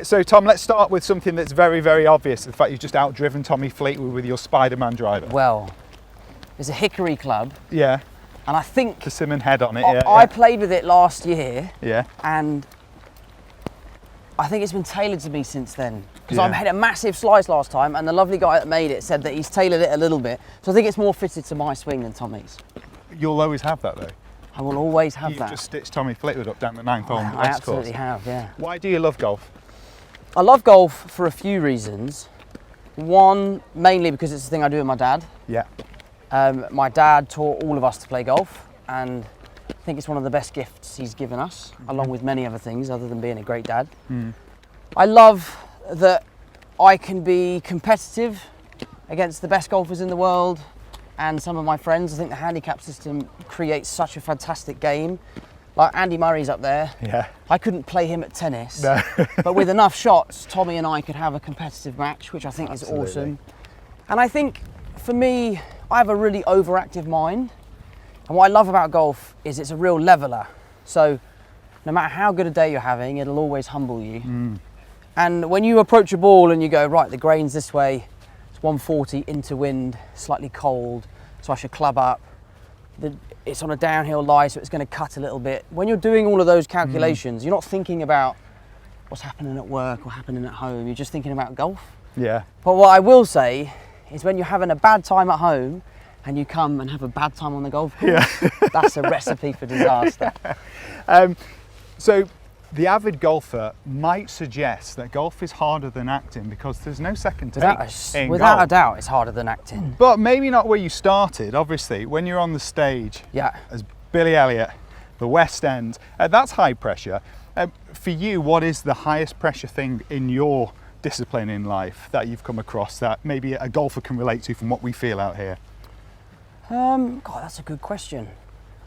So Tom, let's start with something that's very, very obvious. The fact you've just outdriven Tommy Fleetwood with your Spider-Man driver. Well, it's a hickory club. Yeah. And I think... Persimmon head on it, I played with it last year. Yeah. And I think it's been tailored to me since then. Because I had a massive slice last time, and the lovely guy that made it said that he's tailored it a little bit. So I think it's more fitted to my swing than Tommy's. You'll always have that though. I will always have that. You've just stitched Tommy Fleetwood up down the 9th hole on the I West absolutely course. have, yeah. Why do you love golf? I love golf for a few reasons. One, mainly because it's the thing I do with my dad. Yeah. My dad taught all of us to play golf, and I think it's one of the best gifts he's given us, along with many other things other than being a great dad. I love that I can be competitive against the best golfers in the world and some of my friends. I think the handicap system creates such a fantastic game. Like Andy Murray's up there. Yeah. I couldn't play him at tennis, No. but with enough shots, Tommy and I could have a competitive match, which I think is awesome. And I think for me, I have a really overactive mind. And what I love about golf is it's a real leveler. So no matter how good a day you're having, it'll always humble you. And when you approach a ball and you go, right, the grain's this way, it's 140 into wind, slightly cold, so I should club up. It's on a downhill lie, so it's going to cut a little bit. When you're doing all of those calculations, you're not thinking about what's happening at work or happening at home. You're just thinking about golf. Yeah. But what I will say is when you're having a bad time at home and you come and have a bad time on the golf course, that's a recipe for disaster. So the avid golfer might suggest that golf is harder than acting because there's no second take. Without a doubt, it's harder than acting. But maybe not where you started, obviously. When you're on the stage as Billy Elliot, the West End, that's high pressure. For you, what is the highest pressure thing in your discipline in life that you've come across that maybe a golfer can relate to from what we feel out here? God, that's a good question.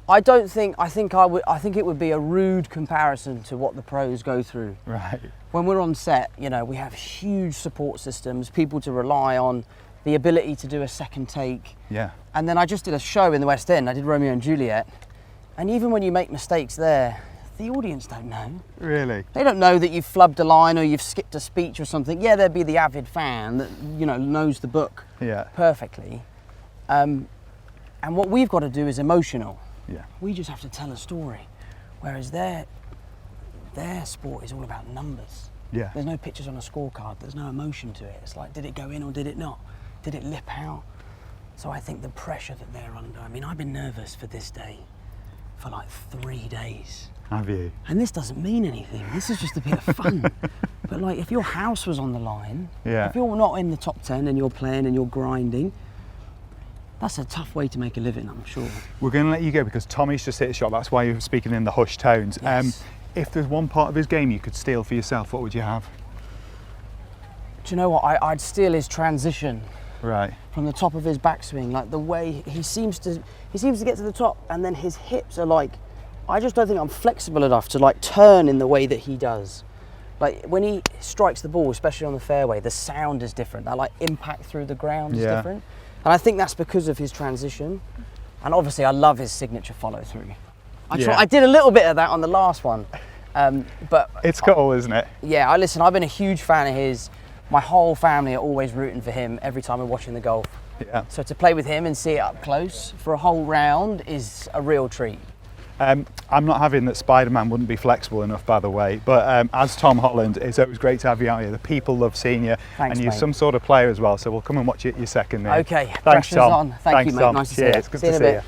I think it would be a rude comparison to what the pros go through. Right. When we're on set, you know, we have huge support systems, people to rely on, the ability to do a second take. Yeah. And then I just did a show in the West End. I did Romeo and Juliet. And even when you make mistakes there, the audience don't know. Really? They don't know that you've flubbed a line or you've skipped a speech or something. Yeah, there'd be the avid fan that, you know, knows the book perfectly. And what we've got to do is emotional. Yeah. We just have to tell a story. Whereas their sport is all about numbers. Yeah. There's no pictures on a scorecard. There's no emotion to it. It's like, did it go in or did it not? Did it lip out? So I think the pressure that they're under, I mean, I've been nervous for this day for like 3 days. Have you? And this doesn't mean anything. This is just a bit of fun. But like, if your house was on the line, if you're not in the top 10 and you're playing and you're grinding, that's a tough way to make a living, I'm sure. We're going to let you go because Tommy's just hit a shot. That's why you're speaking in the hushed tones. Yes. If there's one part of his game you could steal for yourself, what would you have? Do you know what? I'd steal his transition. Right. From the top of his backswing, like the way he seems to get to the top, and then his hips are like, I just don't think I'm flexible enough to like turn in the way that he does. Like when he strikes the ball, especially on the fairway, the sound is different. That like impact through the ground is different. And I think that's because of his transition. And obviously I love his signature follow through. I did a little bit of that on the last one. But it's cool, isn't it? Yeah, I've been a huge fan of his. My whole family are always rooting for him every time we're watching the golf. Yeah. So to play with him and see it up close for a whole round is a real treat. I'm not having that Spider-Man wouldn't be flexible enough, by the way, but as Tom Holland, it's always great to have you out here. The people love seeing you. Thanks, and you're mate. some sort of player as well, so we'll come and watch you at your second. Okay, Thanks, pressure's Tom. on. Thank you, mate. Tom. Nice to see you. Cheers. Good to see you.